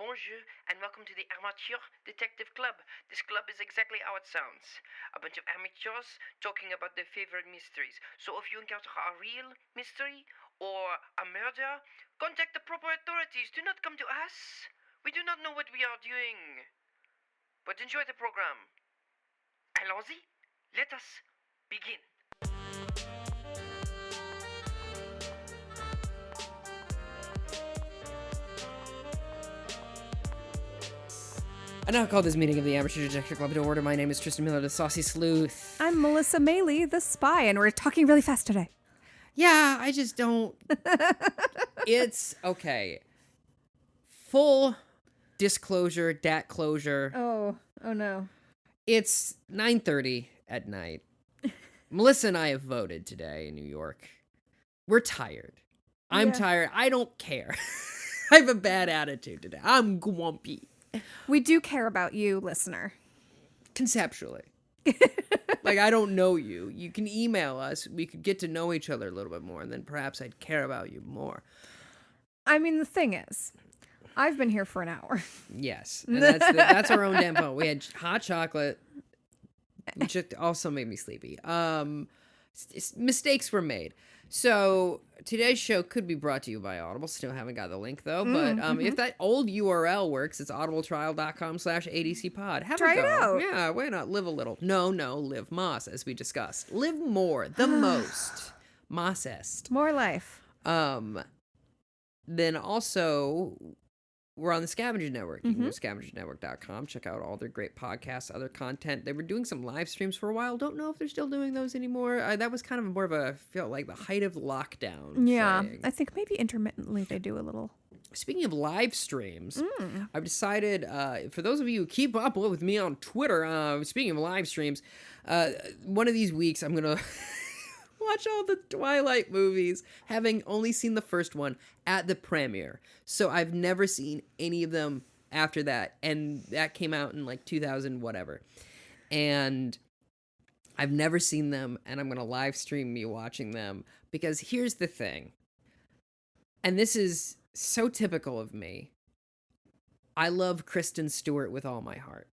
bonjour, and welcome to the Amateur Detective Club. This club is exactly how it sounds. A bunch of amateurs talking about their favorite mysteries. So if you encounter a real mystery or a murder, contact the proper authorities. Do not come to us. We do not know what we are doing. But enjoy the program. Allons-y. Let us begin. I now call this meeting of the Amateur Detective Club to order. My name is Tristan Miller, the Saucy Sleuth. I'm Melissa Meli, the spy, and we're talking really fast today. Yeah, I just don't... It's... Okay. Full disclosure, dat closure. Oh no. It's 9:30 at night. Melissa and I have voted today in New York. We're tired. I'm tired. I don't care. I have a bad attitude today. I'm grumpy. We do care about you, listener. Conceptually. Like, I don't know you. You can email us. We could get to know each other a little bit more, and then perhaps I'd care about you more. I mean, the thing is, I've been here for an hour. Yes. And that's our own damn fault. We had hot chocolate, which also made me sleepy. Mistakes were made. So today's show could be brought to you by Audible. Still haven't got the link, though. But if that old URL works, it's audibletrial.com/ADCpod. Try it out. Yeah, why not? Live a little. No, live Moss, as we discussed. Live more. The most. Mossest. More life. Then also... We're on the Scavenger Network. You can go to scavengernetwork.com. Check out all their great podcasts, other content. They were doing some live streams for a while. Don't know if they're still doing those anymore. That was kind of more of a, felt like the height of lockdown. Yeah. thing. I think maybe intermittently they do a little. Speaking of live streams, I've decided, for those of you who keep up with me on Twitter, speaking of live streams, one of these weeks I'm going to... watch all the Twilight movies, having only seen the first one at the premiere. So I've never seen any of them after that. And that came out in like 2000 whatever. And I've never seen them, and I'm going to live stream me watching them. Because here's the thing. And this is so typical of me. I love Kristen Stewart with all my heart.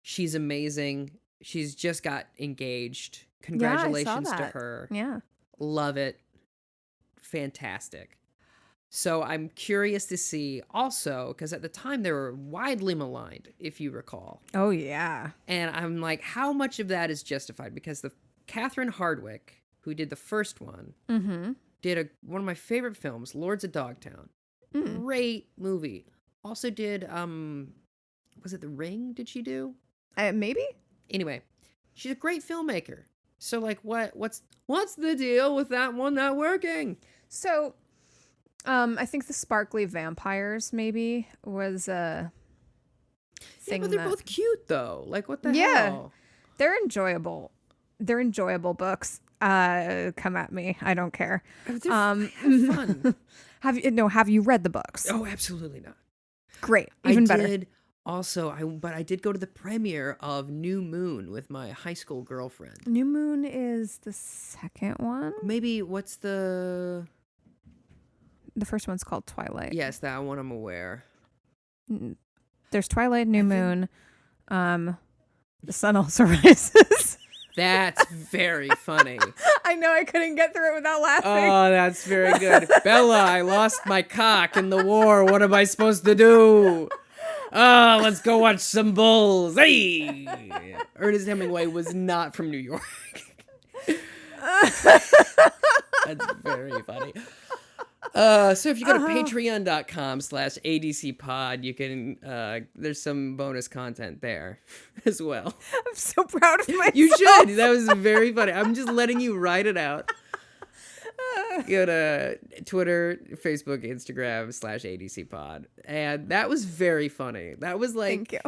She's amazing. She's just got engaged. Congratulations to her. Yeah. Love it. Fantastic. So I'm curious to see also, because at the time they were widely maligned, if you recall. Oh, yeah. And I'm like, how much of that is justified? Because the Catherine Hardwicke, who did the first one, did one of my favorite films, Lords of Dogtown. Great movie. Also did, was it The Ring? Did she do? Maybe? Anyway, she's a great filmmaker. So, like, what's the deal with that one not working? So, I think the Sparkly Vampires maybe was a thing. Yeah, but they're both cute though. Like, what the hell? They're enjoyable. They're enjoyable books. Come at me. I don't care. They're fun. Have you read the books? Oh, absolutely not. Great. Even better. Did also, I did go to the premiere of New Moon with my high school girlfriend. New Moon is the second one? Maybe, what's the... The first one's called Twilight. Yes, that one I'm aware. There's Twilight, New Moon. The sun also rises. That's very funny. I know, I couldn't get through it without laughing. Oh, that's very good. Bella, I lost my cock in the war. What am I supposed to do? Oh, let's go watch some bulls. Hey! Ernest Hemingway was not from New York. That's very funny. So if you go to patreon.com/ADCpod, you can, there's some bonus content there as well. I'm so proud of myself. You should. That was very funny. I'm just letting you write it out. Go to Twitter, Facebook, Instagram /ADCpod. And that was very funny. That was like, thank you.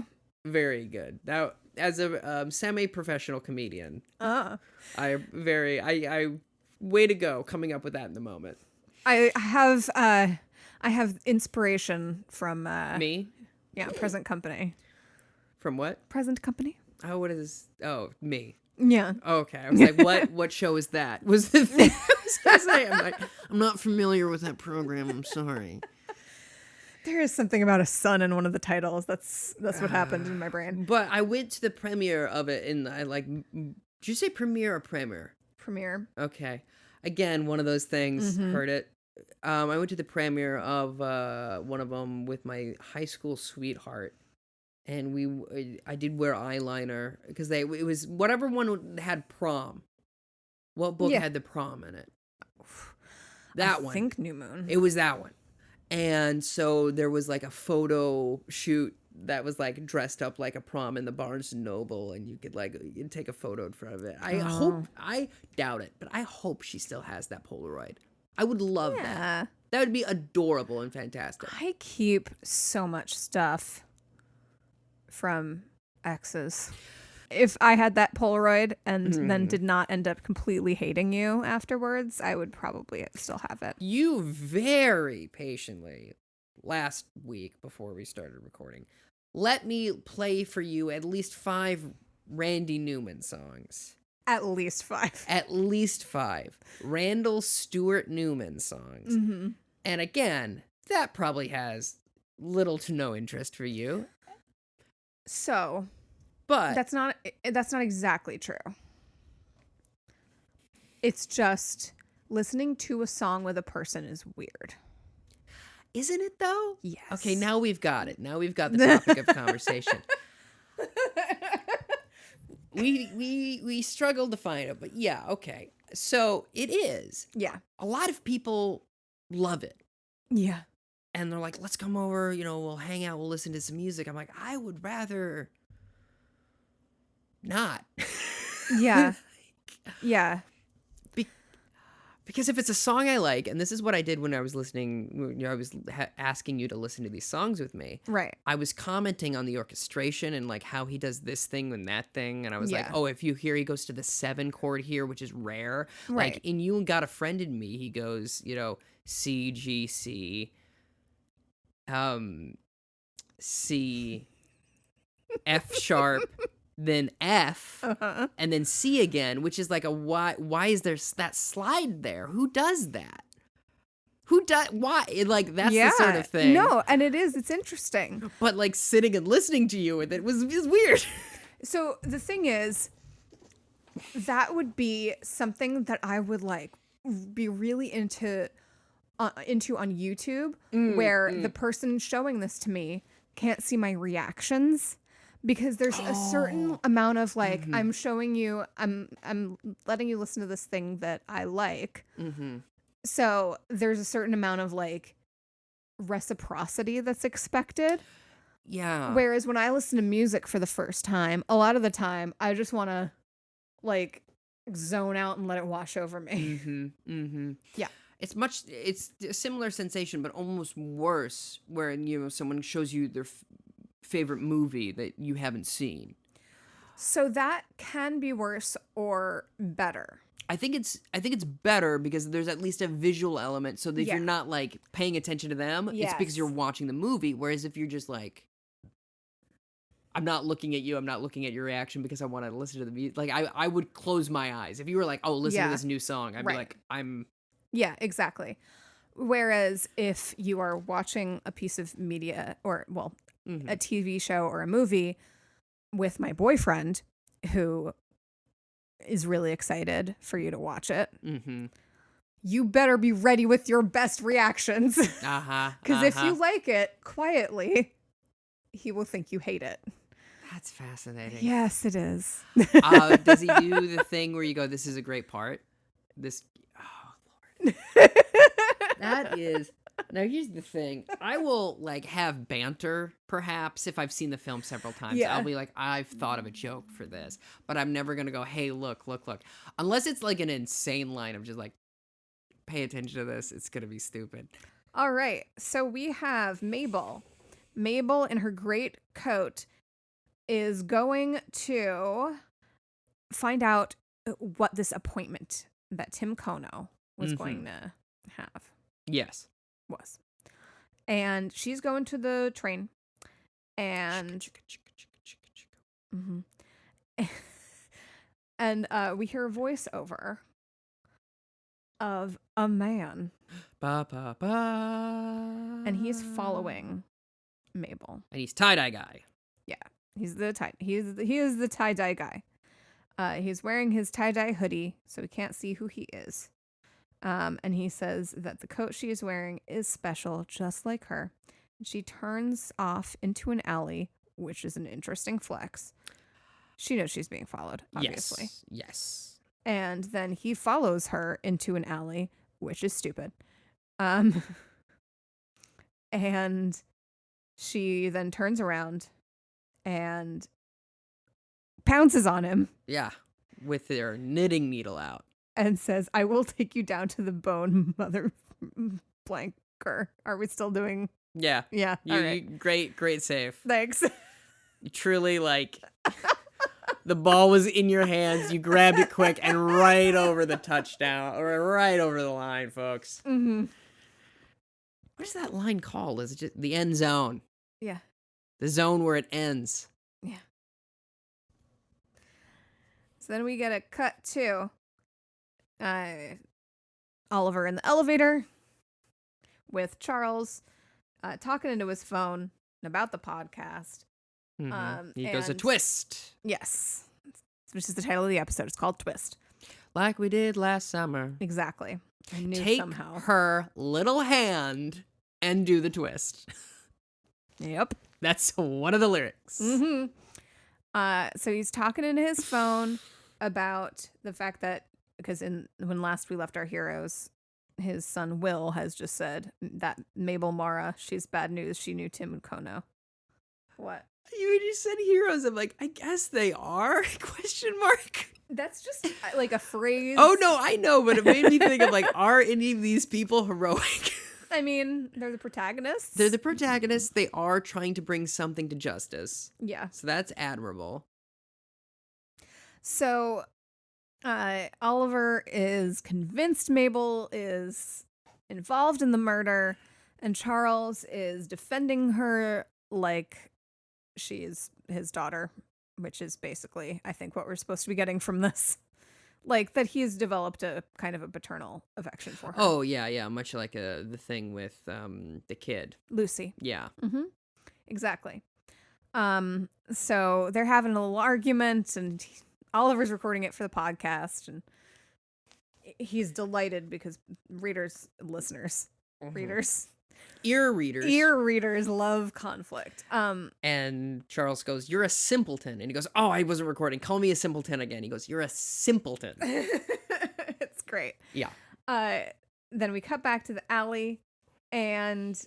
Very good. Now, as a semi-professional comedian, I way to go coming up with that in the moment. I have inspiration from me. Yeah, Present Company. From what? Present Company. Oh, what is? Oh, me. Yeah. Okay. I was like, what show is that? Was the thing I was gonna say? I'm like, I'm not familiar with that program. I'm sorry. There is something about a sun in one of the titles. That's what happened in my brain. But I went to the premiere of it, and I like. Did you say premiere or premiere? Premiere. Okay. Again, one of those things. Mhm. Heard it. I went to the premiere of one of them with my high school sweetheart, and I did wear eyeliner because it was whatever one had prom. What book Yeah. had the prom in it? That one. I think New Moon. It was that one. And so there was like a photo shoot that was like dressed up like a prom in the Barnes and Noble, and you'd take a photo in front of it. I doubt it, but I hope she still has that Polaroid. I would love that. That would be adorable and fantastic. I keep so much stuff from exes. If I had that Polaroid and then did not end up completely hating you afterwards, I would probably still have it. You very patiently, last week before we started recording, let me play for you at least 5 Randy Newman songs. At least 5. At least 5 Randall Stewart Newman songs. Mm-hmm. And again, that probably has little to no interest for you. So, but that's not exactly true. It's just listening to a song with a person is weird. Isn't it though? Yes. Okay, now we've got it. Now we've got the topic of conversation. We struggled to find it, but yeah, okay. So it is. Yeah. A lot of people love it. Yeah. And they're like, let's come over, we'll hang out, we'll listen to some music. I'm like, I would rather not. Yeah. Yeah. Because if it's a song I like, and this is what I did when I was listening, I was asking you to listen to these songs with me. Right. I was commenting on the orchestration and like how he does this thing and that thing. And I was like, Yeah. oh, if you hear he goes to the 7 chord here, which is rare. Right. Like in You Got a Friend in Me, he goes, C, G, C, C, F sharp, then F, and then C again, which is like a why is there that slide there? Who does that? Why? Like, that's the sort of thing. No, and it's interesting. But like sitting and listening to you with it was weird. So the thing is, that would be something that I would like be really into on YouTube, where the person showing this to me can't see my reactions, because there's a certain amount of like, I'm showing you, I'm letting you listen to this thing that I like. Mm-hmm. So there's a certain amount of like reciprocity that's expected. Yeah. Whereas when I listen to music for the first time, a lot of the time I just want to like zone out and let it wash over me. Mm-hmm. Mm-hmm. Yeah. It's a similar sensation, but almost worse, where someone shows you their favorite movie that you haven't seen. So that can be worse or better. I think it's better because there's at least a visual element, so that if you're not like paying attention to them, it's because you're watching the movie. Whereas if you're just like, I'm not looking at you, I'm not looking at your reaction because I want to listen to the music. Like I would close my eyes if you were like, oh, listen to this new song. I'd be like, Yeah, exactly. Whereas if you are watching a piece of media or, well, a TV show or a movie with my boyfriend who is really excited for you to watch it, you better be ready with your best reactions. Because if you like it quietly, he will think you hate it. That's fascinating. Yes, it is. Does he do the thing where you go, this is a great part? Oh, Lord. That is... Now, here's the thing. I will, like, have banter, perhaps, if I've seen the film several times. Yeah. I'll be like, I've thought of a joke for this. But I'm never going to go, hey, look. Unless it's, like, an insane line of just, like, pay attention to this. It's going to be stupid. All right. So we have Mabel. Mabel, in her great coat, is going to find out what this appointment that Tim Kono was going to have. Yes. Was. And she's going to the train. And and we hear a voiceover. of a man. Ba, ba, ba. And he's following Mabel. And he's tie-dye guy. Yeah, he is the tie-dye guy. He's wearing his tie-dye hoodie, so we can't see who he is. And he says that the coat she is wearing is special, just like her. She turns off into an alley, which is an interesting flex. She knows she's being followed, obviously. Yes. And then he follows her into an alley, which is stupid. And she then turns around and pounces on him. Yeah, with their knitting needle out. And says, I will take you down to the bone, mother blanker. Are we still doing? Yeah. Yeah. All right. Great save. Thanks. You truly, like, the ball was in your hands. You grabbed it quick and right over the touchdown, or right over the line, folks. Mm-hmm. What is that line called? Is it just the end zone? Yeah. The zone where it ends. Yeah. So then we get a cut to Oliver in the elevator with Charles talking into his phone about the podcast. Mm-hmm. He goes, a twist. Yes. Which is the title of the episode. It's called Twist. Like we did last summer. Exactly. I knew Take somehow. her little hand and do the twist. Yep. That's one of the lyrics. Mm-hmm. So he's talking into his phone about the fact that, because when last we left our heroes, his son Will has just said that Mabel Mara, she's bad news. She knew Tim and Kono. What? You just said heroes. I'm like, I guess they are? Question mark. That's just like a phrase. Oh, no, I know, but it made me think of, like, are any of these people heroic? I mean, they're the protagonists. They're the protagonists. They are trying to bring something to justice. Yeah. So that's admirable. So Oliver is convinced Mabel is involved in the murder, and Charles is defending her like she is his daughter, which is basically, I think, what we're supposed to be getting from this. Like, that he's developed a kind of a paternal affection for her. Oh, yeah. Much like the thing with the kid. Lucy. Yeah. Mm-hmm. Exactly. So they're having a little argument, and Oliver's recording it for the podcast, and he's delighted because listeners, readers, ear readers love conflict. And Charles goes, "You're a simpleton," and he goes, "Oh, I wasn't recording. Call me a simpleton again." He goes, "You're a simpleton." It's great. Yeah. Then we cut back to the alley, and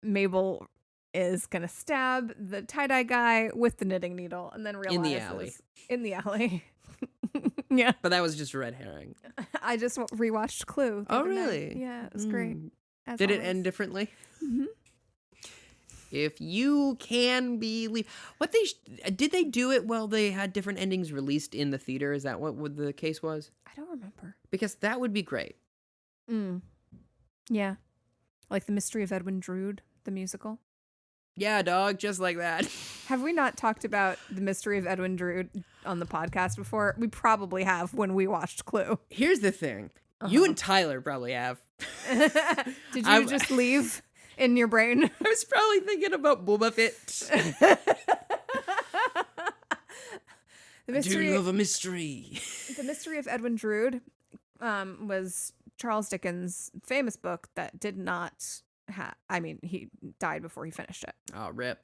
Mabel is gonna stab the tie-dye guy with the knitting needle, and then realizes in the alley. Yeah, but that was just a red herring. I just rewatched Clue. Oh, really? Yeah, it was great. Did it end differently? Mm-hmm. If you can believe what did they do it while they had different endings released in the theater? Is that what the case was? I don't remember. Because that would be great. Yeah, like The Mystery of Edwin Drood, the musical. Yeah, dog, just like that. Have we not talked about The Mystery of Edwin Drood on the podcast before? We probably have when we watched Clue. Here's the thing. You and Tyler probably have. Did you just leave in your brain? I was probably thinking about Boba Fett. Do you love a mystery? The Mystery of Edwin Drood was Charles Dickens' famous book that did not he died before he finished it. Oh, rip.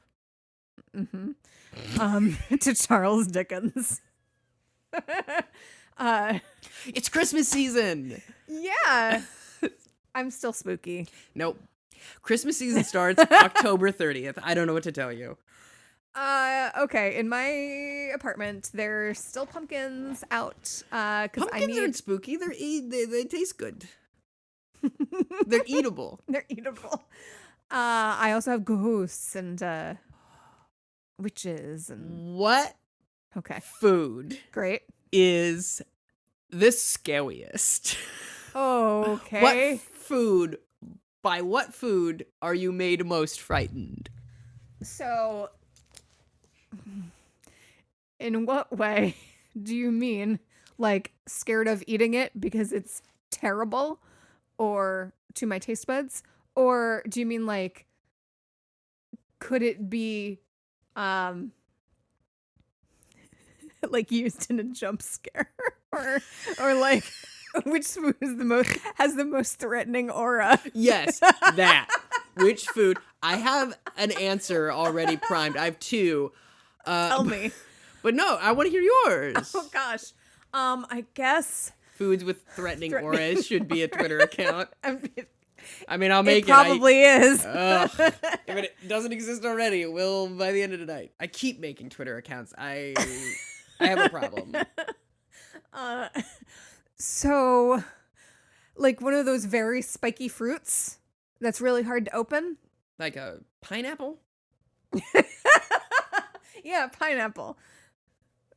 Mm-hmm. To Charles Dickens. It's Christmas season. Yeah. I'm still spooky. Nope. Christmas season starts October 30th. I don't know what to tell you. Okay. In my apartment, there's still pumpkins out. Pumpkins aren't spooky. They taste good. They're eatable. They're eatable. I also have ghosts and witches and what? Okay. Food. Great. Is the scariest. Okay. By what food are you made most frightened? So, in what way do you mean, like, scared of eating it because it's terrible or to my taste buds? Or do you mean like, could it be like used in a jump scare? or like which food has the most threatening aura? Yes, that. Which food? I have an answer already primed. I have two. Tell me. But no, I want to hear yours. Oh gosh. I guess Foods with threatening auras should be a Twitter account. I mean, I'll make it. Probably is. If it doesn't exist already, it will by the end of the night. I keep making Twitter accounts. I have a problem. So, like one of those very spiky fruits that's really hard to open. Like a pineapple? Yeah, pineapple.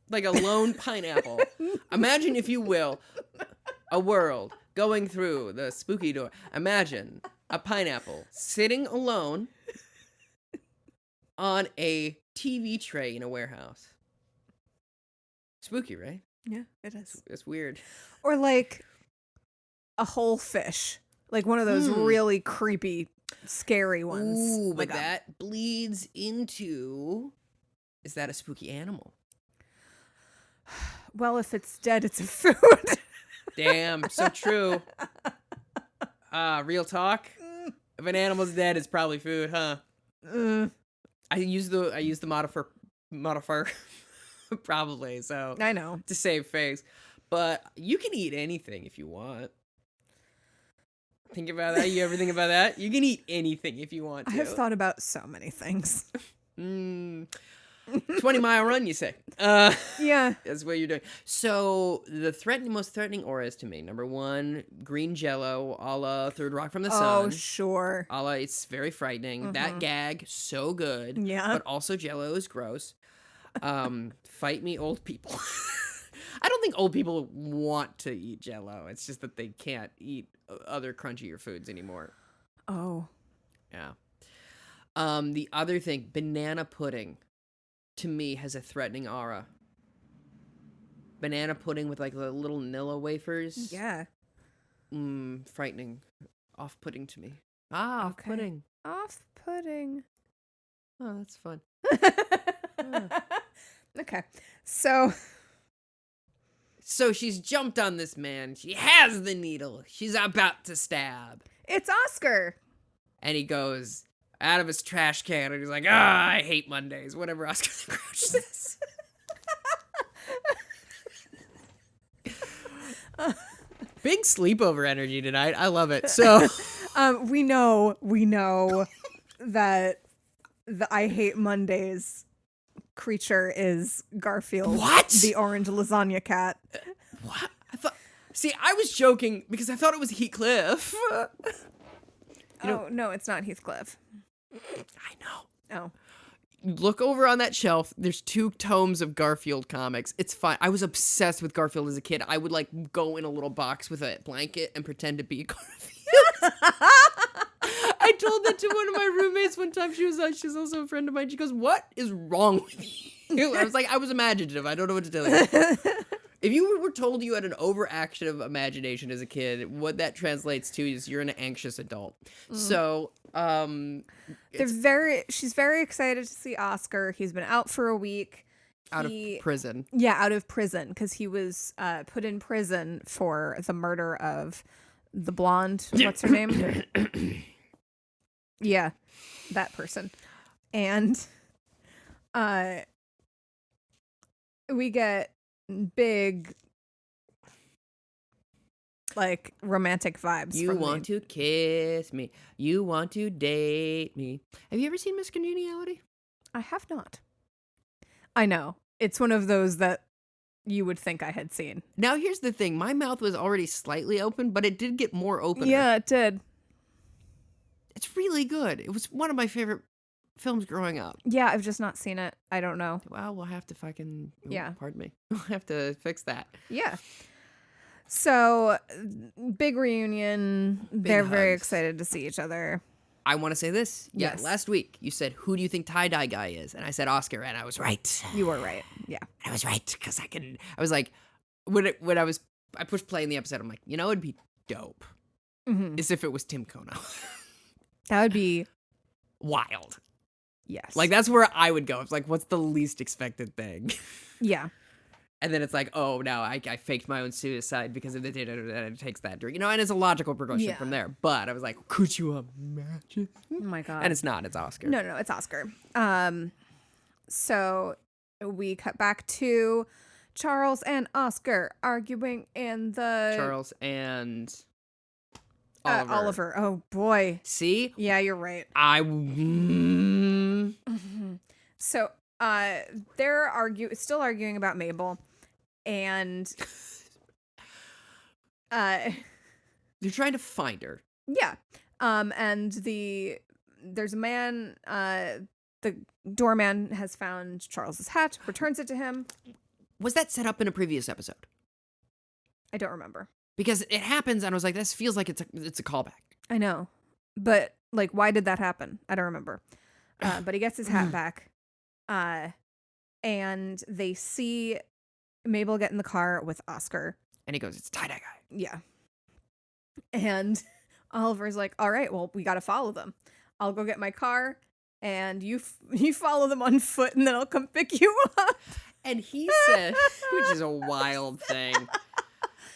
Like a lone pineapple. Imagine, if you will, a world going through the spooky door. Imagine a pineapple sitting alone on a TV tray in a warehouse. Spooky, right? Yeah, it is. It's weird. Or like a whole fish. Like one of those really creepy, scary ones. Ooh, but like that bleeds into... Is that a spooky animal? Well, if it's dead, it's a food. Damn, so true. Real talk. If an animal's dead, it's probably food, huh? I use the modifier probably, so I know, to save face. But you can eat anything if you want. Think about that. You ever think about that? You can eat anything if you want to. I have thought about so many things. 20-mile run, you say? Yeah. That's what you're doing. So the most threatening auras to me. Number one, green Jello, a la Third Rock from the Sun. Oh, sure. A la, it's very frightening. That gag, so good. Yeah. But also Jello is gross. Fight me, old people. I don't think old people want to eat Jello. It's just that they can't eat other crunchier foods anymore. Oh. Yeah. The other thing, banana pudding, to me, has a threatening aura. Banana pudding with like the little Nilla wafers. Yeah. Frightening. Off-putting to me. Off-putting. Off-putting. Oh, that's fun. Okay. So she's jumped on this man. She has the needle. She's about to stab. it's Oscar. And he goes out of his trash can and he's like, I hate Mondays. Whatever Oscar the Grouch says. Big sleepover energy tonight. I love it. So we know that the I Hate Mondays creature is Garfield. What? The orange lasagna cat. What? I was joking because I thought it was Heathcliff. No, it's not Heathcliff. I know. Oh. Look over on that shelf. There's 2 tomes of Garfield comics. It's fine. I was obsessed with Garfield as a kid. I would like go in a little box with a blanket and pretend to be Garfield. I told that to one of my roommates one time. She's also a friend of mine. She goes, "What is wrong with you?" I was like, I was imaginative. I don't know what to tell you. If you were told you had an overactive imagination as a kid, what that translates to is you're an anxious adult. So, she's very excited to see Oscar. He's been out for a week. Out of prison. Yeah, out of prison because he was put in prison for the murder of the blonde. What's her name? Yeah, that person. And we get big like romantic vibes. You want to kiss me. You want to date me. Have you ever seen Miss Congeniality? I have not. I know. It's one of those that you would think I had seen. Now here's the thing. My mouth was already slightly open, but it did get more open. Yeah, it did. It's really good. It was one of my favorite films growing up. Yeah, I've just not seen it. I don't know. Well, we'll have to fucking... Yeah. Pardon me. We'll have to fix that. Yeah. So, big reunion. They're very excited to see each other. I want to say this. Yeah, Yes. last week you said, who do you think tie-dye guy is? And I said Oscar, and I was right. You were right. Yeah. I was right, because I was like, I pushed play in the episode, I'm like, it'd be dope Mhm. is if it was Tim Kono. That would be Wild. yes. Like, that's where I would go. It's like, what's the least expected thing? yeah. And then it's like, oh, no, I faked my own suicide because of the data, and it takes that drink. And it's a logical progression from there. But I was like, could you imagine? Oh my god. And it's not. It's Oscar. No, it's Oscar. So we cut back to Charles and Oscar arguing in the Charles and Oliver. Oh boy. See? Yeah, you're right. So they're still arguing about Mabel, and they're trying to find her. yeah. And there's a man, the doorman has found Charles's hat, returns it to him. Was that set up in a previous episode? I don't remember. Because it happens, and I was like, this feels like it's a callback. I know. But, like, why did that happen? I don't remember. But he gets his hat back. And they see Mabel get in the car with Oscar. And he goes, it's tie-dye guy. Yeah. And Oliver's like, all right, well, we got to follow them. I'll go get my car, and you follow them on foot, and then I'll come pick you up. And he said, which is a wild thing.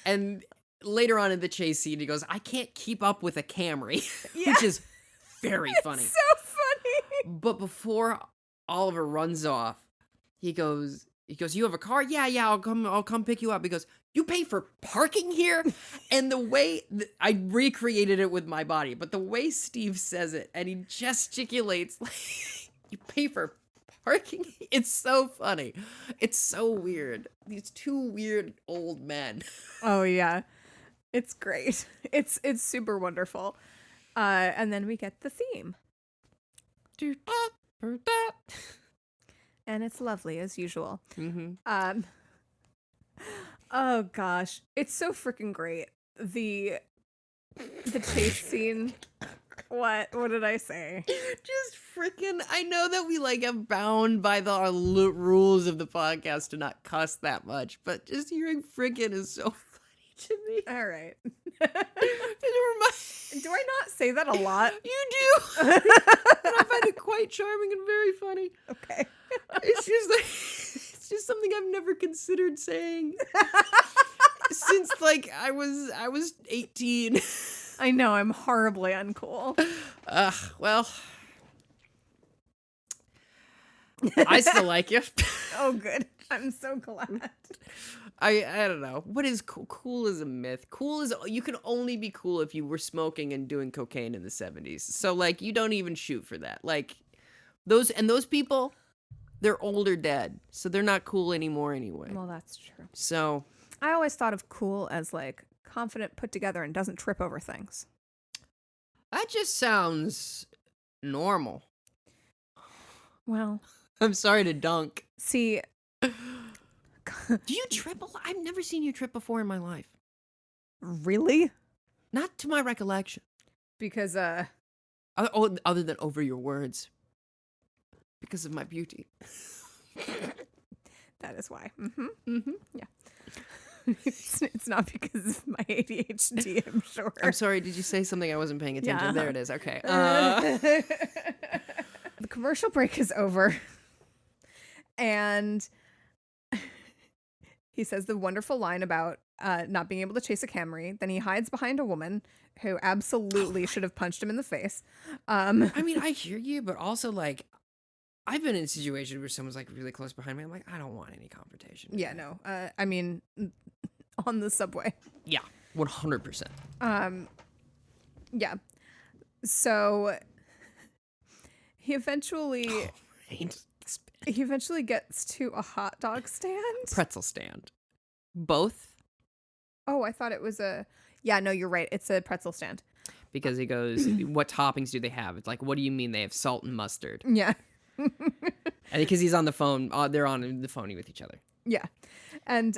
And later on in the chase scene, he goes, I can't keep up with a Camry, which is very funny. So funny. But before Oliver runs off, he goes, you have a car? Yeah, I'll come pick you up. He goes, you pay for parking here? And the way I recreated it with my body, but the way Steve says it, and he gesticulates like, you pay for parking? It's so funny. It's so weird. These two weird old men. Oh yeah. It's great. It's super wonderful. And then we get the theme. And it's lovely as usual. Mm-hmm. Oh gosh. It's so freaking great. The chase scene. What did I say? Just freaking, I know that we like are bound by the rules of the podcast to not cuss that much, but just hearing freaking is so funny to me. All right. Do Do I not say that a lot? You do. I find it quite charming and very funny. Okay. It's just something I've never considered saying since like I was 18. I know, I'm horribly uncool. Well, I still like you. Oh, good. I'm so glad. I don't know. What is cool? Cool is a myth. Cool is, you can only be cool if you were smoking and doing cocaine in the 70s. So like, you don't even shoot for that. Like those people, they're old or dead. So they're not cool anymore anyway. Well, that's true. So I always thought of cool as like confident, put together, and doesn't trip over things. that just sounds normal. Well, I'm sorry to dunk. see, Do you trip a lot? I've never seen you trip before in my life. really? Not to my recollection. Because Other than over your words. Because of my beauty. that is why. Yeah. It's not because of my ADHD, I'm sure. I'm sorry, did you say something I wasn't paying attention? Yeah. There it is. Okay. The commercial break is over. And he says the wonderful line about not being able to chase a Camry. Then he hides behind a woman who absolutely should have punched him in the face. I mean, I hear you, but also like, I've been in a situation where someone's like really close behind me. I'm like, I don't want any confrontation. Yeah, no. I mean, on the subway. Yeah, 100%. Yeah. So he eventually he eventually gets to a hot dog stand. Pretzel stand. Both? Oh, I thought it was a... Yeah, no, you're right. It's a pretzel stand. Because he goes, what toppings do they have? It's like, what do you mean they have salt and mustard? Yeah. And because he's on the phone, they're on the phone with each other. Yeah. And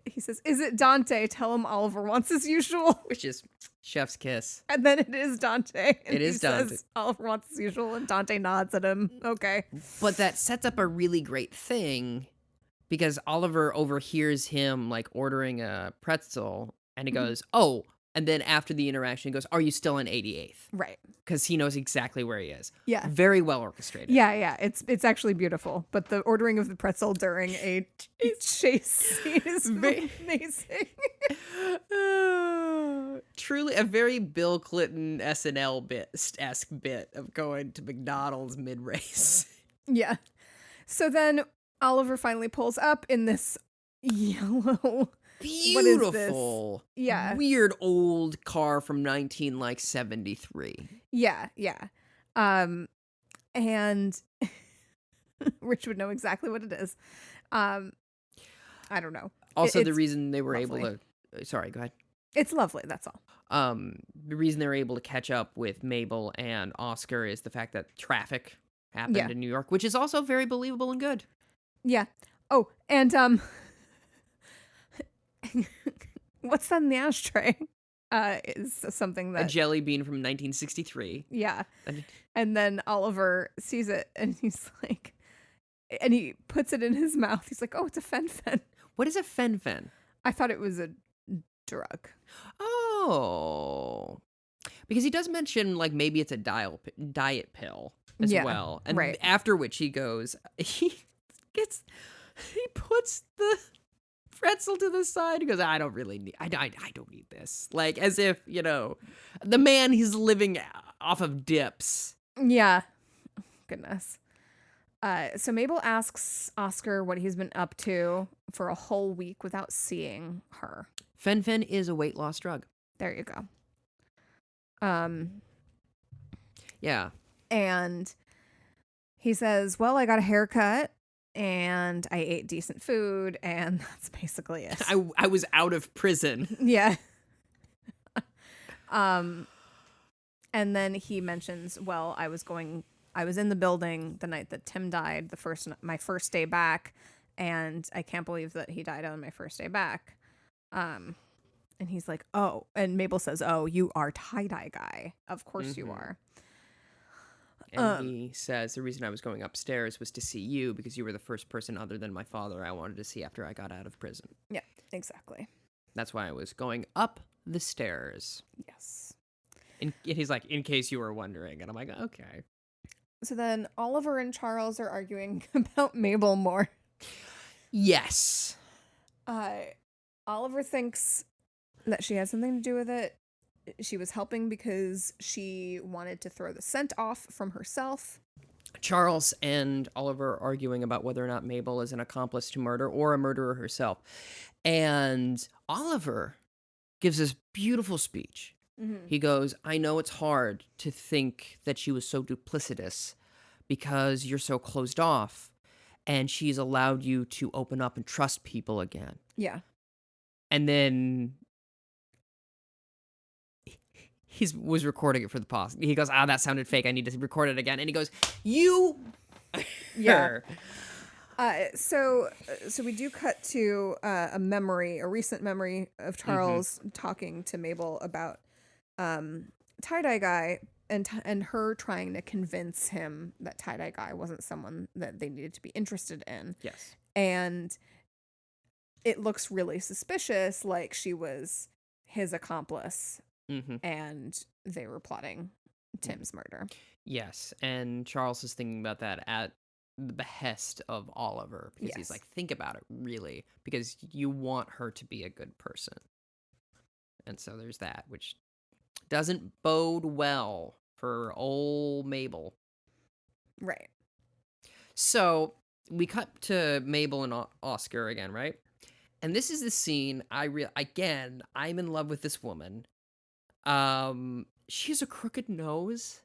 he says, is it Dante? Tell him Oliver wants as usual. Which is chef's kiss. And then it is Dante. And It is Dante. Says, Oliver wants as usual. And Dante nods at him. Okay. But that sets up a really great thing because Oliver overhears him like ordering a pretzel And he goes, oh. And then after the interaction, he goes, are you still in 88th? Right. Because he knows exactly where he is. Yeah. Very well orchestrated. Yeah. It's actually beautiful. But the ordering of the pretzel during a chase scene is amazing. Truly a very Bill Clinton SNL-esque bit of going to McDonald's mid-race. Yeah. So then Oliver finally pulls up in this yellow... Beautiful. Yeah. Weird old car from 1973. Yeah. And Rich would know exactly what it is. I don't know. Also, It's the reason they were lovely. able to... Sorry, go ahead. It's lovely, that's all. The reason they were able to catch up with Mabel and Oscar is the fact that traffic happened in New York, which is also very believable and good. Yeah. Oh, and what's that in the ashtray? Is something A that jelly bean from 1963. yeah. And then Oliver sees it and he's like, and he puts it in his mouth. He's like, oh, it's a fen-phen. What is a fen-phen? I thought it was a drug. Oh. Because he does mention, like, maybe it's a diet pill as well. And after which he goes, he puts the pretzel to the side. He goes, I don't need this. Like, as if, the man, he's living off of dips. Yeah. Goodness. So Mabel asks Oscar what he's been up to for a whole week without seeing her. Fen-phen is a weight loss drug. There you go. Yeah. And he says, well, I got a haircut and I ate decent food and that's basically it. I was out of prison. Yeah. And then he mentions, well, I was in the building the night that Tim died, my first day back, and I can't believe that he died on my first day back. And he's like, oh, and Mabel says, oh, you are tie-dye guy. Of course you are. And he says, the reason I was going upstairs was to see you because you were the first person other than my father I wanted to see after I got out of prison. Yeah, exactly. That's why I was going up the stairs. Yes. And he's like, in case you were wondering. And I'm like, okay. So then Oliver and Charles are arguing about Mabel more. Yes. Oliver thinks that she had something to do with it. She was helping because she wanted to throw the scent off from herself. Charles and Oliver arguing about whether or not Mabel is an accomplice to murder or a murderer herself. And Oliver gives this beautiful speech. Mm-hmm. He goes, I know it's hard to think that she was so duplicitous because you're so closed off and she's allowed you to open up and trust people again. Yeah. And then he was recording it for the pause. He goes, that sounded fake. I need to record it again. And he goes, you. Yeah. So we do cut to a recent memory of Charles talking to Mabel about tie-dye guy and her trying to convince him that tie-dye guy wasn't someone that they needed to be interested in. Yes. And it looks really suspicious, like she was his accomplice and they were plotting Tim's murder. Yes. And Charles is thinking about that at the behest of Oliver because he's like, think about it really, because you want her to be a good person. And so there's that, which doesn't bode well for old Mabel. Right. So we cut to Mabel and Oscar again, right? And this is the scene I'm in love with this woman. She has a crooked nose.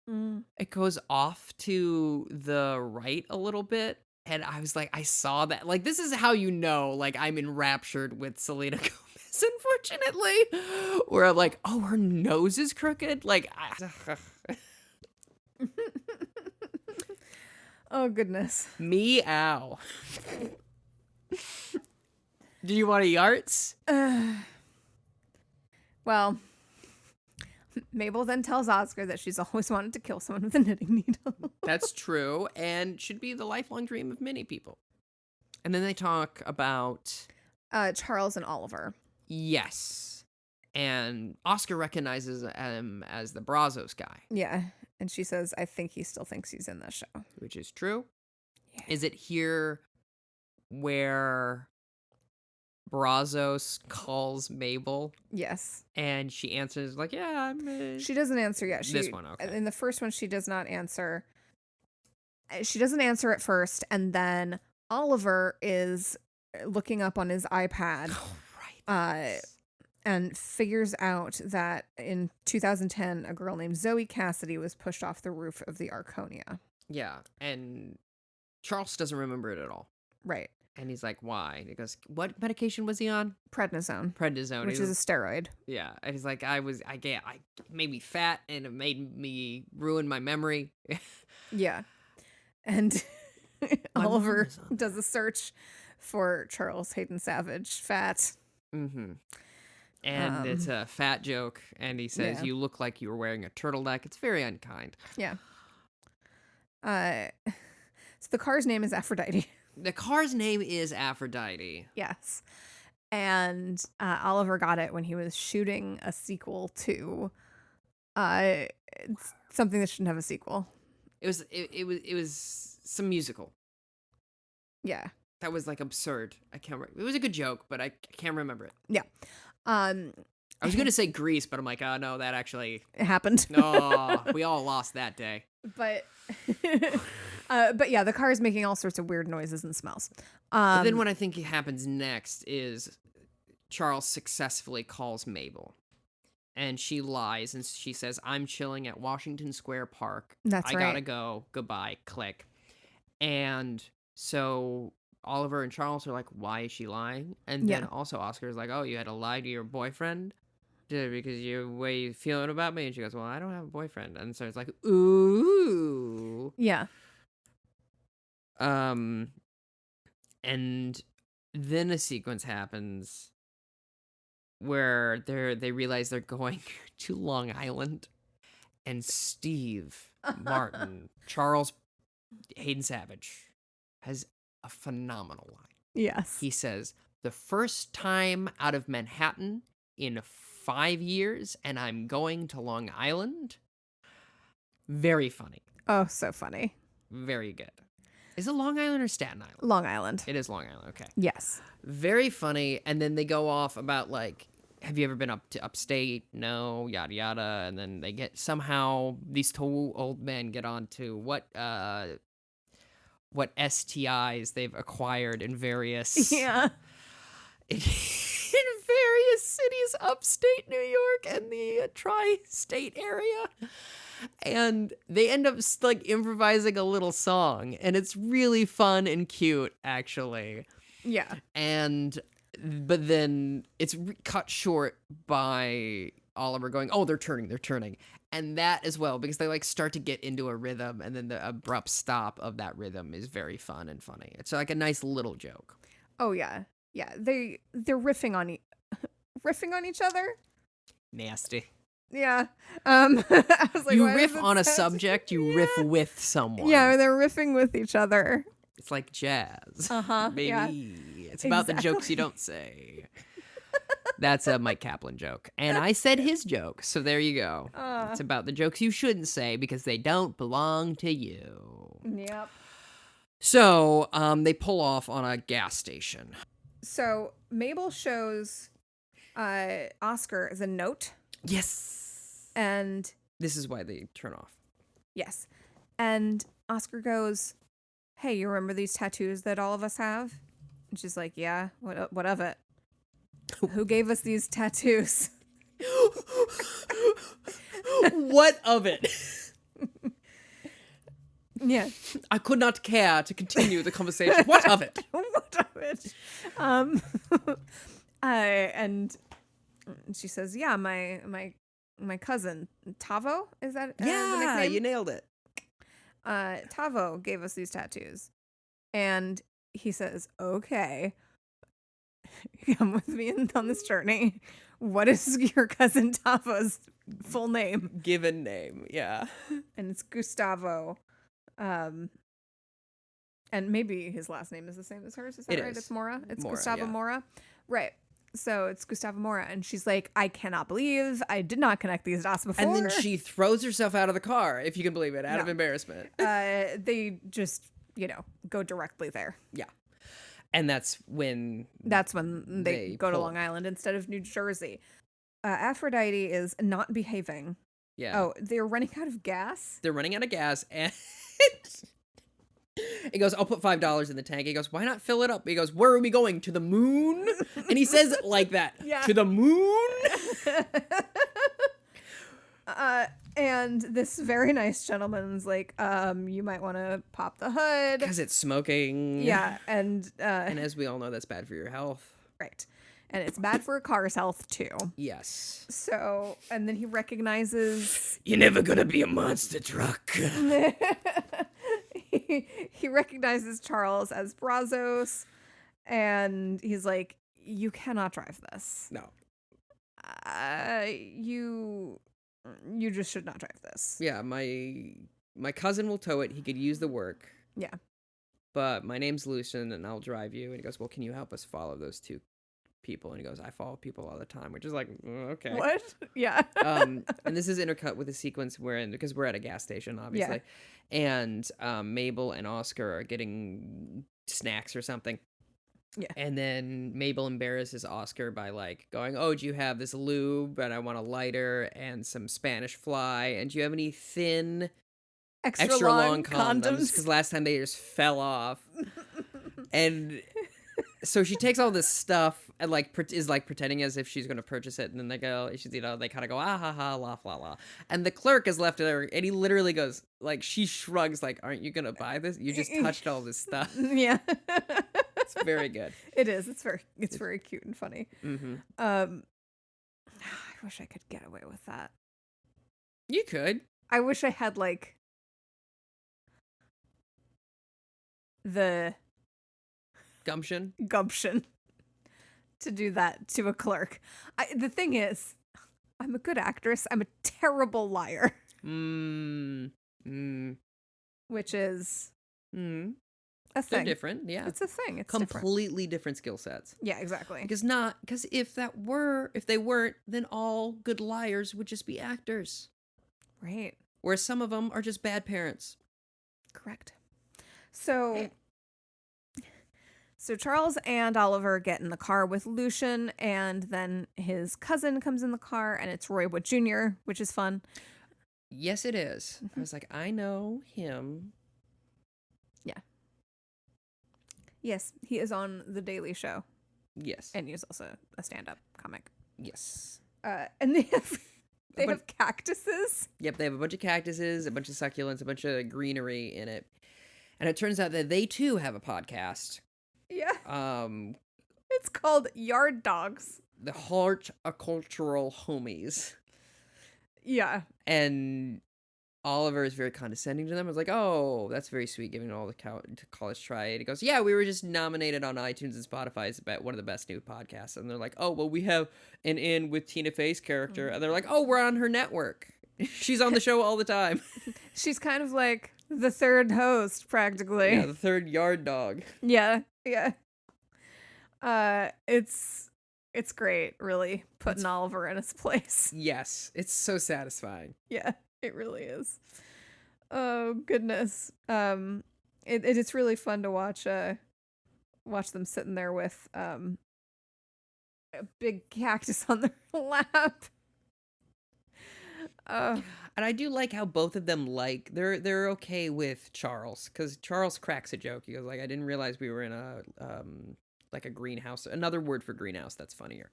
It goes off to the right a little bit. And I was like, I saw that. Like, this is how you know, like, I'm enraptured with Selena Gomez, unfortunately. Where I'm like, oh, her nose is crooked? Like, oh, goodness. Meow. Do you want a yarts? Well, Mabel then tells Oscar that she's always wanted to kill someone with a knitting needle. That's true, and should be the lifelong dream of many people. And then they talk about Charles and Oliver. Yes. And Oscar recognizes him as the Brazos guy. Yeah. And she says, I think he still thinks he's in this show. Which is true. Yeah. Is it here where Brazos calls Mabel? Yes. And she answers like, yeah, I'm... She doesn't answer yet. This one, okay. In the first one, she does not answer. She doesn't answer at first, and then Oliver is looking up on his iPad. Oh, right. And figures out that in 2010, a girl named Zoe Cassidy was pushed off the roof of the Arconia. Yeah, and Charles doesn't remember it at all. Right. And he's like, why? And he goes, what medication was he on? Prednisone. Prednisone. Which is a steroid. Yeah. And he's like, I made me fat and it made me ruin my memory. Yeah. And Oliver does a search for Charles Hayden Savage, fat. Mm-hmm. And it's a fat joke. And he says, Yeah. you look like you were wearing a turtleneck. It's very unkind. Yeah. So the car's name is Aphrodite. The car's name is Aphrodite. Yes. And Oliver got it when he was shooting a sequel to something that shouldn't have a sequel. It was some musical. Yeah. That was like absurd. I can't remember. It was a good joke, but I can't remember it. Yeah. I was going to say Grease, but I'm like, oh no, that actually it happened. No, we all lost that day. But yeah, the car is making all sorts of weird noises and smells. But then what I think happens next is Charles successfully calls Mabel. And she lies and she says, I'm chilling at Washington Square Park. That's right. I gotta go. Goodbye. Click. And so Oliver and Charles are like, why is she lying? And then also Oscar is like, oh, you had to lie to your boyfriend? Because you're way you feeling about me? And she goes, well, I don't have a boyfriend. And so it's like, ooh. Yeah. And then a sequence happens where they realize they're going to Long Island, and Steve Martin, Charles Hayden Savage, has a phenomenal line. Yes. He says, the first time out of Manhattan in 5 years, and I'm going to Long Island. Very funny. Oh, so funny. Very good. Is it Long Island or Staten Island? Long Island. It is Long Island, okay. Yes. Very funny, and then they go off about, like, have you ever been up to upstate? No, yada yada. And then they get somehow these two old men get on to what STIs they've acquired in various in various cities upstate New York and the tri-state area. And they end up like improvising a little song, and it's really fun and cute, actually. Yeah. But then it's cut short by Oliver going, oh, they're turning. And that as well, because they like start to get into a rhythm, and then the abrupt stop of that rhythm is very fun and funny. It's like a nice little joke. Oh yeah. Yeah. They're riffing on each other. Nasty. Yeah. I was like, you riff on a subject, you riff with someone. Yeah, they're riffing with each other. It's like jazz. Maybe. Yeah. It's about the jokes you don't say. That's a Mike Kaplan joke. And I said his joke, so there you go. It's about the jokes you shouldn't say because they don't belong to you. Yep. So they pull off on a gas station. So Mabel shows Oscar the note. Yes. And this is why they turn off. Yes. And Oscar goes, hey, you remember these tattoos that all of us have? And she's like, yeah, what of it? Who gave us these tattoos? What of it? Yeah. I could not care to continue the conversation. What of it? What of it? And she says, yeah, my cousin, Tavo, is that the nickname? You nailed it. Tavo gave us these tattoos. And he says, okay, come with me on this journey. What is your cousin Tavo's full name? Given name, yeah. And it's Gustavo. And maybe his last name is the same as hers. Is that right? Is. It's Mora. It's Mora, Gustavo yeah. Mora. Right. So it's Gustavo Mora, and she's like, I cannot believe I did not connect these dots before. And then she throws herself out of the car, if you can believe it, out of embarrassment. They just, go directly there. Yeah. And that's when they go to Long Island instead of New Jersey. Aphrodite is not behaving. Yeah. Oh, they're running out of gas? They're running out of gas, and he goes, I'll put $5 in the tank. He goes, why not fill it up? He goes, where are we going? To the moon? And he says it like that. Yeah. To the moon? And this very nice gentleman's like, you might want to pop the hood. Because it's smoking. Yeah, and as we all know, that's bad for your health. Right. And it's bad for a car's health, too. Yes. So, and then he recognizes... You're never gonna be a monster truck. he recognizes Charles as Brazos, and he's like, you cannot drive this. No. You just should not drive this. Yeah, my cousin will tow it. He could use the work. Yeah. But my name's Lucian, and I'll drive you. And he goes, well, can you help us follow those two people? And he goes, I follow people all the time, which is like, okay. What? Yeah. And this is intercut with a sequence because we're at a gas station, obviously. Yeah. And Mabel and Oscar are getting snacks or something. Yeah. And then Mabel embarrasses Oscar by like going, oh, do you have this lube? And I want a lighter and some Spanish fly. And do you have any thin, extra long condoms? Because last time they just fell off. And so she takes all this stuff and like is like pretending as if she's going to purchase it. And then they go, they kind of go, ah, ha, ha, la, la, la. And the clerk is left there. And he literally goes, like, she shrugs, like, aren't you going to buy this? You just touched all this stuff. Yeah. It's very good. It is. It's very cute and funny. Mm-hmm. I wish I could get away with that. You could. I wish I had like the gumption to do that to a clerk. The thing is, I'm a good actress. I'm a terrible liar. Which is a thing. They're different, yeah. It's a thing. It's completely different skill sets. Yeah, exactly. Because if they weren't, then all good liars would just be actors. Right. Whereas some of them are just bad parents. Correct. So Charles and Oliver get in the car with Lucian, and then his cousin comes in the car, and it's Roy Wood Jr., which is fun. Yes, it is. I was like, I know him. Yeah. Yes, he is on The Daily Show. Yes. And he's also a stand-up comic. Yes. And they have cactuses. Yep, they have a bunch of cactuses, a bunch of succulents, a bunch of greenery in it. And it turns out that they too have a podcast. Yeah. It's called Yard Dogs. The Horticultural Homies. Yeah. And Oliver is very condescending to them. I was like, oh, that's very sweet, giving all the college try. And he goes, yeah, we were just nominated on iTunes and Spotify as one of the best new podcasts. And they're like, oh, well, we have an in with Tina Fey's character. And they're like, oh, we're on her network. She's on the show all the time. She's kind of like the third host, practically. Yeah, the third yard dog. Yeah, yeah. It's great, really, putting Oliver in his place. Yes, it's so satisfying. Yeah, it really is. Oh, goodness. It's really fun to watch them sitting there with a big cactus on their lap. And I do like how both of them they're okay with Charles, because Charles cracks a joke. He goes like, I didn't realize we were in a like a greenhouse, another word for greenhouse that's funnier.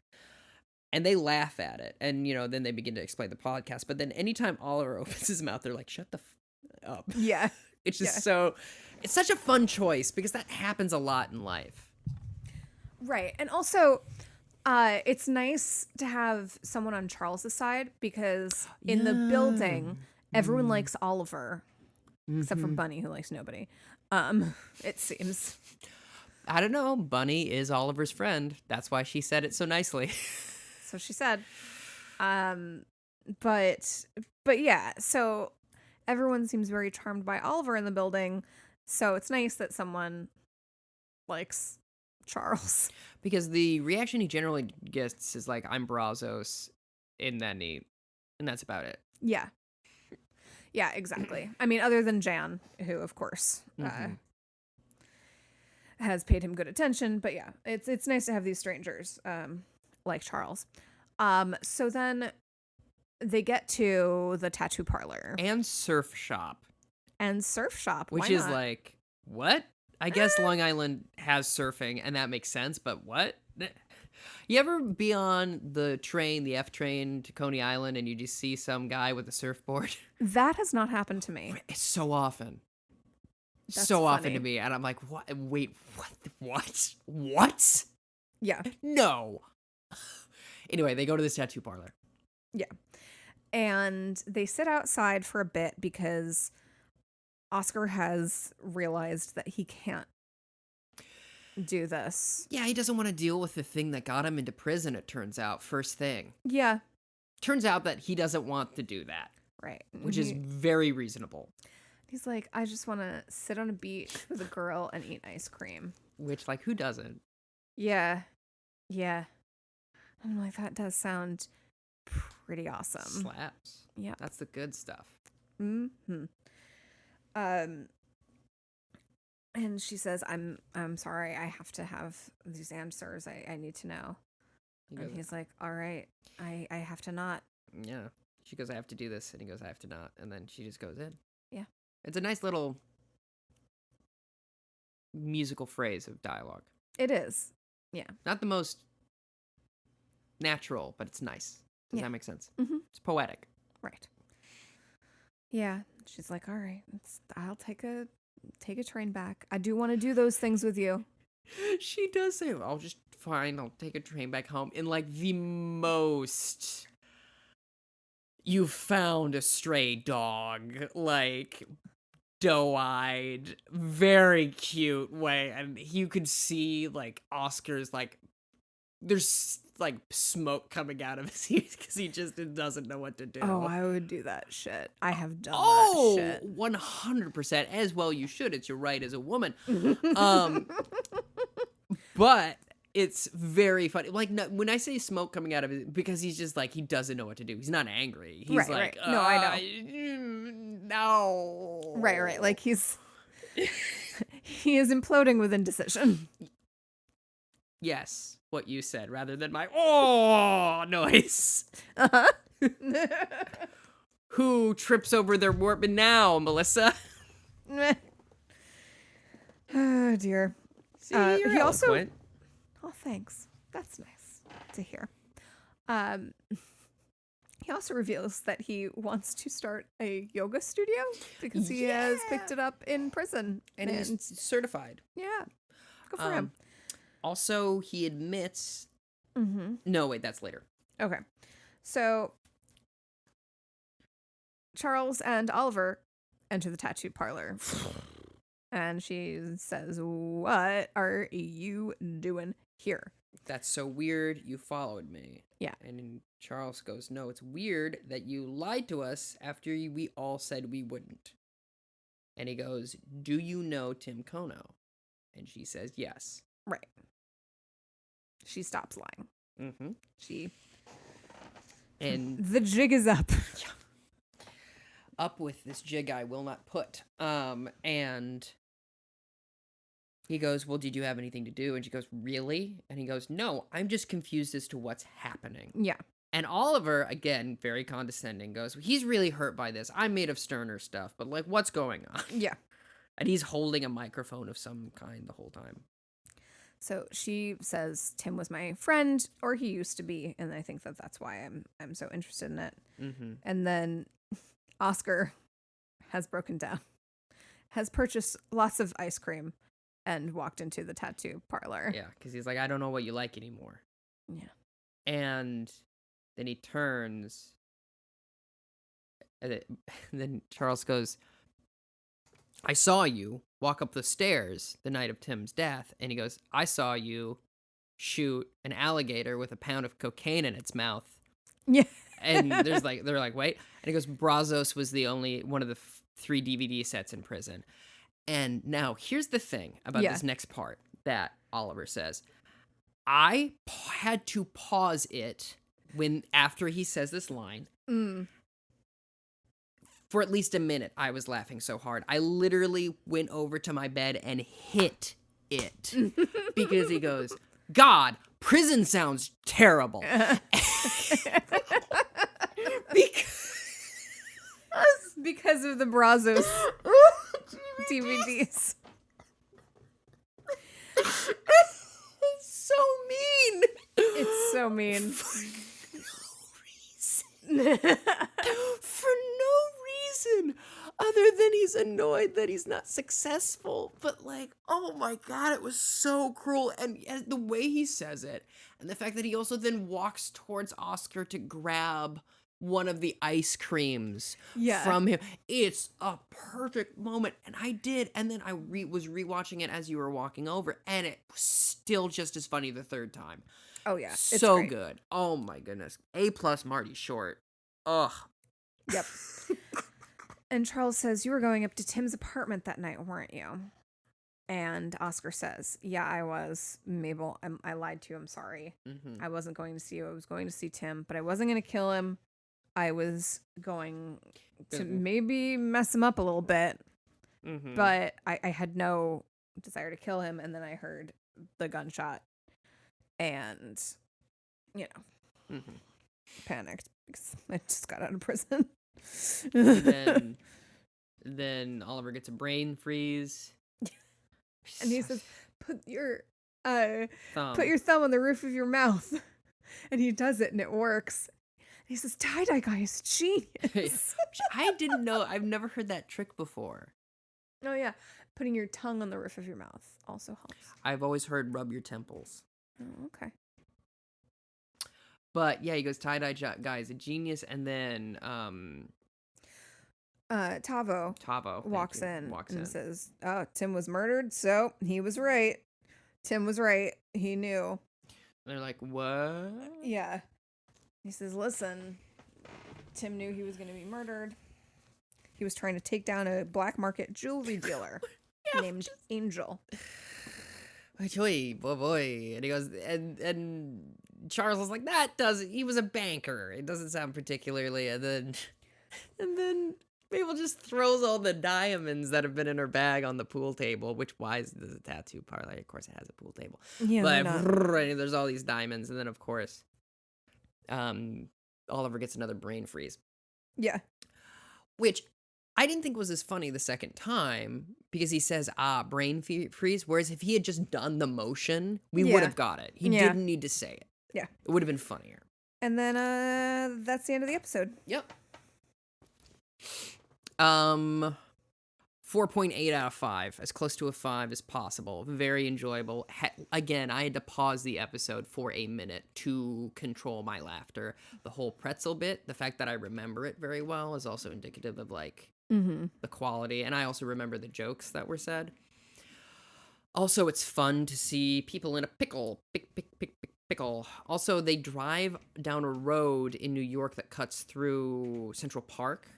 And they laugh at it, and then they begin to explain the podcast. But then anytime Oliver opens his mouth, they're like, shut the up. Yeah. It's just it's such a fun choice, because that happens a lot in life. Right. And also it's nice to have someone on Charles's side, because in the building, everyone likes Oliver, except for Bunny, who likes nobody. It seems. I don't know. Bunny is Oliver's friend. That's why she said it so nicely. So she said. But yeah, so everyone seems very charmed by Oliver in the building. So it's nice that someone likes Charles. Because the reaction he generally gets is like, I'm Brazos, and that's about it. Yeah. Yeah, exactly. I mean, other than Jan, who, of course, has paid him good attention. But yeah, it's nice to have these strangers like Charles. So then they get to the tattoo parlor. And surf shop. Which is like, what? I guess Long Island has surfing, and that makes sense, but what? You ever be on the train, the F train to Coney Island, and you just see some guy with a surfboard? That has not happened to me. It's so often. That's so often funny. to me. And I'm like, what? Wait, what? Yeah. No. Anyway, they go to this tattoo parlor. Yeah. And they sit outside for a bit because Oscar has realized that he can't do this. Yeah, he doesn't want to deal with the thing that got him into prison, it turns out, first thing. Yeah. Turns out that he doesn't want to do that. Right. Which is very reasonable. He's like, I just want to sit on a beach with a girl and eat ice cream. Which, like, who doesn't? Yeah. Yeah. I'm like, that does sound pretty awesome. Slaps. Yeah. That's the good stuff. Mm-hmm. And she says, I'm sorry, I have to have these answers. I need to know. And he's like, all right, I have to not. Yeah. She goes, I have to do this. And he goes, I have to not. And then she just goes in. Yeah. It's a nice little musical phrase of dialogue. It is. Yeah. Not the most natural, but it's nice. Does that make sense? Mm-hmm. It's poetic. Right. Yeah. She's like, all right, I'll take a train back. I do want to do those things with you. She does say, I'll take a train back home. In like the most, you found a stray dog, like doe-eyed, very cute way. And you could see like Oscar's like, there's like smoke coming out of his ears because he just doesn't know what to do. Oh, I would do that shit. I have done that shit. 100%. As well you should. It's your right as a woman. But it's very funny. Like, no, when I say smoke coming out of it, because he's just like, he doesn't know what to do. He's not angry. He's right. No, I know. No. Right. Like he is imploding with indecision. Yes, what you said, rather than my noise. Uh-huh. Who trips over their Wortman now, Melissa? Oh dear. See, you're he also. eloquent. Oh, thanks. That's nice to hear. He also reveals that he wants to start a yoga studio because he has picked it up in prison and he's certified. Yeah, good for him. Also, he admits. Mm-hmm. No, wait, that's later. Okay, so Charles and Oliver enter the tattoo parlor. And she says, what are you doing here? That's so weird. You followed me. Yeah. And Charles goes, no, it's weird that you lied to us after we all said we wouldn't. And he goes, do you know Tim Kono? And she says, yes. Right. She stops lying. Mm-hmm. And the jig is up. Yeah. Up with this jig I will not put. And he goes, well, did you have anything to do? And she goes, really? And he goes, no, I'm just confused as to what's happening. Yeah. And Oliver, again, very condescending, goes, he's really hurt by this. I'm made of sterner stuff, but like, what's going on? Yeah. And he's holding a microphone of some kind the whole time. So she says, Tim was my friend, or he used to be. And I think that's why I'm so interested in it. Mm-hmm. And then Oscar has broken down, has purchased lots of ice cream, and walked into the tattoo parlor. Yeah, because he's like, I don't know what you like anymore. Yeah. And then he turns. And then Charles goes, I saw you walk up the stairs the night of Tim's death. And he goes, I saw you shoot an alligator with a pound of cocaine in its mouth. Yeah. And they're like, wait. And he goes, Brazos was the only one of the 3 DVD sets in prison. And now here's the thing about this next part. that Oliver says. I had to pause it after he says this line. For at least a minute, I was laughing so hard. I literally went over to my bed and hit it because he goes, God, prison sounds terrible. Because of the Brazos DVDs. It's so mean. It's so mean. For no reason other than he's annoyed that he's not successful. But like, oh my God, it was so cruel. And the way he says it, and the fact that he also then walks towards Oscar to grab one of the ice creams from him. It's a perfect moment. And I did. And then I was rewatching it as you were walking over, and it was still just as funny the third time. Oh, yeah. It's so great. good. Oh, my goodness. A+ Marty Short. Ugh. Yep. And Charles says, you were going up to Tim's apartment that night, weren't you? And Oscar says, yeah, I was. Mabel, I lied to you. I'm sorry. Mm-hmm. I wasn't going to see you. I was going to see Tim, but I wasn't going to kill him. I was going to maybe mess him up a little bit, but I had no desire to kill him. And then I heard the gunshot and, panicked because I just got out of prison. then Oliver gets a brain freeze. And he says, put your thumb on the roof of your mouth. And he does it and it works. He says, tie-dye guy is genius. I didn't know. I've never heard that trick before. Oh, yeah. Putting your tongue on the roof of your mouth also helps. I've always heard rub your temples. Oh, okay. But, yeah, he goes, tie-dye guy is a genius. And then Tavo walks in and says, oh, Tim was murdered, so he was right. Tim was right. He knew. And they're like, what? Yeah. He says, listen, Tim knew he was going to be murdered. He was trying to take down a black market jewelry dealer named Angel. Boy. And he goes, and Charles was like, he was a banker. It doesn't sound particularly. And then Mabel just throws all the diamonds that have been in her bag on the pool table, which why is this a tattoo parlor? Of course it has a pool table. Yeah, but there's all these diamonds. And then, of course, Oliver gets another brain freeze. Yeah. Which I didn't think was as funny the second time because he says, brain freeze. Whereas if he had just done the motion, we would have got it. He didn't need to say it. Yeah. It would have been funnier. And then that's the end of the episode. Yep. 4.8 out of 5, as close to a 5 as possible. Very enjoyable. Again, I had to pause the episode for a minute to control my laughter. The whole pretzel bit, the fact that I remember it very well, is also indicative of like the quality. And I also remember the jokes that were said. Also, it's fun to see people in a pickle. Pickle. Also, they drive down a road in New York that cuts through Central Park.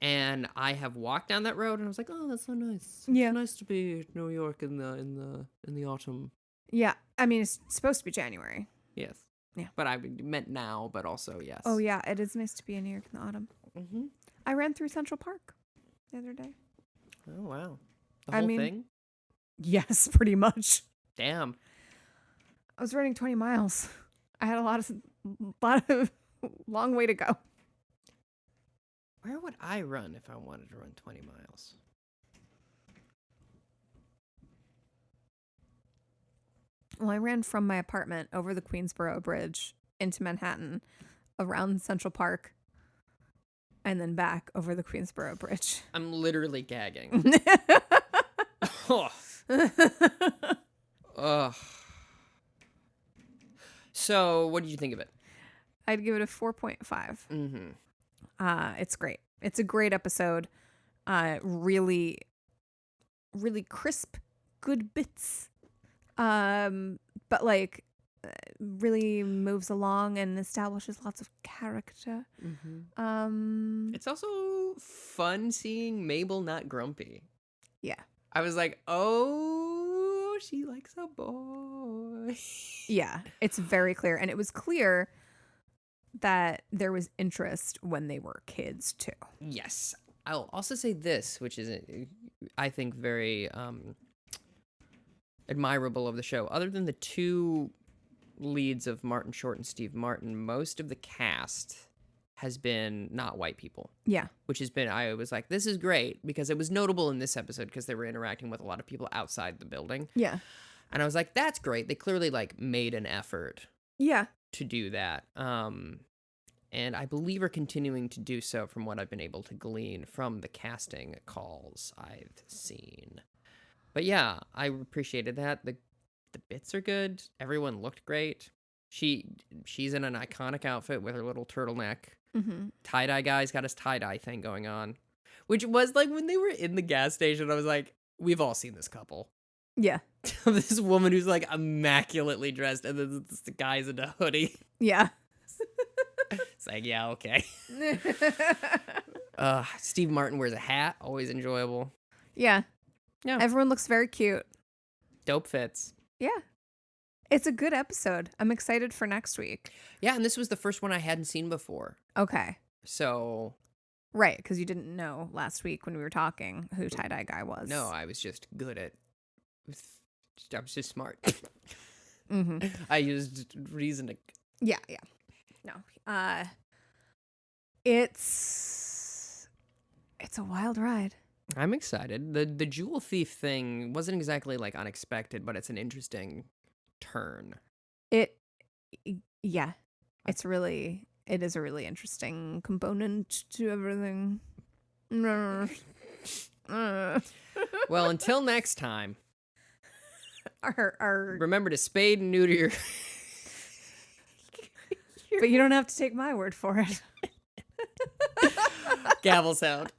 And I have walked down that road and I was like, oh, that's so nice. Yeah. It's nice to be in New York in the autumn. Yeah. I mean, it's supposed to be January. Yes. Yeah. But I meant now, but also yes. Oh, yeah. It is nice to be in New York in the autumn. Mm-hmm. I ran through Central Park the other day. Oh, wow. The whole thing? Yes, pretty much. Damn. I was running 20 miles. I had a lot of long way to go. Where would I run if I wanted to run 20 miles? Well, I ran from my apartment over the Queensboro Bridge into Manhattan, around Central Park, and then back over the Queensboro Bridge. I'm literally gagging. Oh. Ugh. So, what did you think of it? I'd give it a 4.5. Mm-hmm. It's great. It's a great episode. Really, really crisp, good bits. But like, really moves along and establishes lots of character. Mm-hmm. It's also fun seeing Mabel not grumpy. Yeah. I was like, oh she likes a boy. Yeah, it's very clear. And it was clear that there was interest when they were kids, too. Yes. I'll also say this, which is, I think, very admirable of the show. Other than the two leads of Martin Short and Steve Martin, most of the cast has been not white people. Yeah. Which has been, I was like, this is great, because it was notable in this episode because they were interacting with a lot of people outside the building. Yeah. And I was like, that's great. They clearly like made an effort Yeah. to do that. And I believe are continuing to do so from what I've been able to glean from the casting calls I've seen. But yeah, I appreciated that. The bits are good. Everyone looked great. She's in an iconic outfit with her little turtleneck. Mm-hmm. Tie-dye guy's got his tie-dye thing going on. Which was like when they were in the gas station, I was like, we've all seen this couple. Yeah. This woman who's like immaculately dressed, and then the guy's in a hoodie. Yeah. It's like, yeah, okay. Steve Martin wears a hat, always enjoyable. Yeah. Yeah. Everyone looks very cute. Dope fits. Yeah. It's a good episode. I'm excited for next week. Yeah, and this was the first one I hadn't seen before. Okay. So. Right, because you didn't know last week when we were talking who tie-dye guy was. No, I was just good at. I was just smart. Mm-hmm. I used reasoning. Yeah. No. It's a wild ride. I'm excited. The jewel thief thing wasn't exactly like unexpected, but it's an interesting turn. It is a really interesting component to everything. Well, until next time. Our Remember to spade and neuter your. But you don't have to take my word for it. Gavel sound.